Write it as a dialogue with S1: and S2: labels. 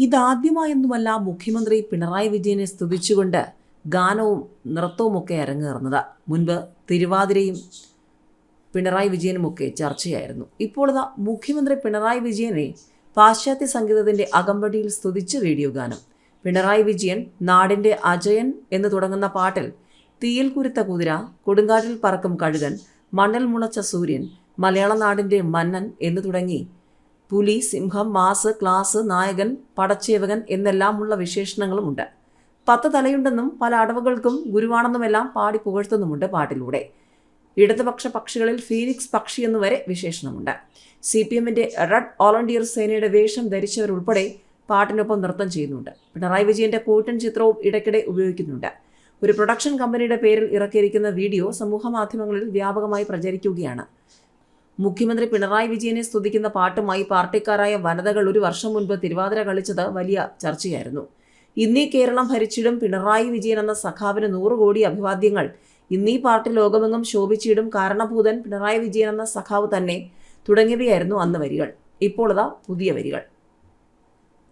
S1: ഇതാദ്യമായൊന്നുമല്ല മുഖ്യമന്ത്രി പിണറായി വിജയനെ സ്തുതിച്ചുകൊണ്ട് ഗാനവും നൃത്തവുമൊക്കെ അരങ്ങേറുന്നത്. മുൻപ് തിരുവാതിരയും പിണറായി വിജയനുമൊക്കെ ചർച്ചയായിരുന്നു. ഇപ്പോൾ മുഖ്യമന്ത്രി പിണറായി വിജയനെ പാശ്ചാത്യ സംഗീതത്തിന്റെ അകമ്പടിയിൽ സ്തുതിച്ച് വീഡിയോ ഗാനം. പിണറായി വിജയൻ നാടിന്റെ അജയൻ എന്ന് തുടങ്ങുന്ന പാട്ടിൽ തീയിൽ കുരുത്ത കുതിര, കൊടുങ്കാറ്റിൽ പറക്കും കഴുകൻ, മണ്ണിൽ മുളച്ച സൂര്യൻ, മലയാള നാടിന്റെ മന്നൻ എന്ന് തുടങ്ങി പുലി, സിംഹം, മാസ്, ക്ലാസ്, നായകൻ, പടച്ചേവകൻ എന്നെല്ലാമുള്ള വിശേഷണങ്ങളുമുണ്ട്. 10 തലയുണ്ടെന്നും പല അടവുകൾക്കും ഗുരുവാണെന്നുമെല്ലാം പാടി പുകഴ്ത്തുന്നുമുണ്ട് പാട്ടിലൂടെ. ഇടതുപക്ഷ പക്ഷികളിൽ ഫീനിക്സ് പക്ഷി എന്നുവരെ വിശേഷണമുണ്ട്. CPM-ന്റെ റെഡ് വോളണ്ടിയർ സേനയുടെ വേഷം ധരിച്ചവരുൾപ്പെടെ പാട്ടിനൊപ്പം നൃത്തം ചെയ്യുന്നുണ്ട്. പിണറായി വിജയന്റെ കൂട്ടൻ ചിത്രവും ഇടയ്ക്കിടെ ഉപയോഗിക്കുന്നുണ്ട്. ഒരു പ്രൊഡക്ഷൻ കമ്പനിയുടെ പേരിൽ ഇറക്കിയിരിക്കുന്ന വീഡിയോ സമൂഹ മാധ്യമങ്ങളിൽ വ്യാപകമായി പ്രചരിക്കുകയാണ്. മുഖ്യമന്ത്രി പിണറായി വിജയനെ സ്തുതിക്കുന്ന പാട്ടുമായി പാർട്ടിക്കാരായ വനിതകൾ 1 വർഷം മുൻപ് തിരുവാതിര കളിച്ചത് വലിയ ചർച്ചയായിരുന്നു. ഇന്നീ കേരളം ഭരിച്ചിടും പിണറായി വിജയൻ എന്ന സഖാവിന് 100 കോടി അഭിവാദ്യങ്ങൾ. ഇന്നീ പാർട്ടി ലോകമെങ്ങും ശോഭിച്ചിടും കാരണഭൂതൻ പിണറായി വിജയൻ എന്ന സഖാവ് തന്നെ തുടങ്ങിയവയായിരുന്നു അന്ന് വരികൾ. ഇപ്പോൾ പുതിയ വരികൾ.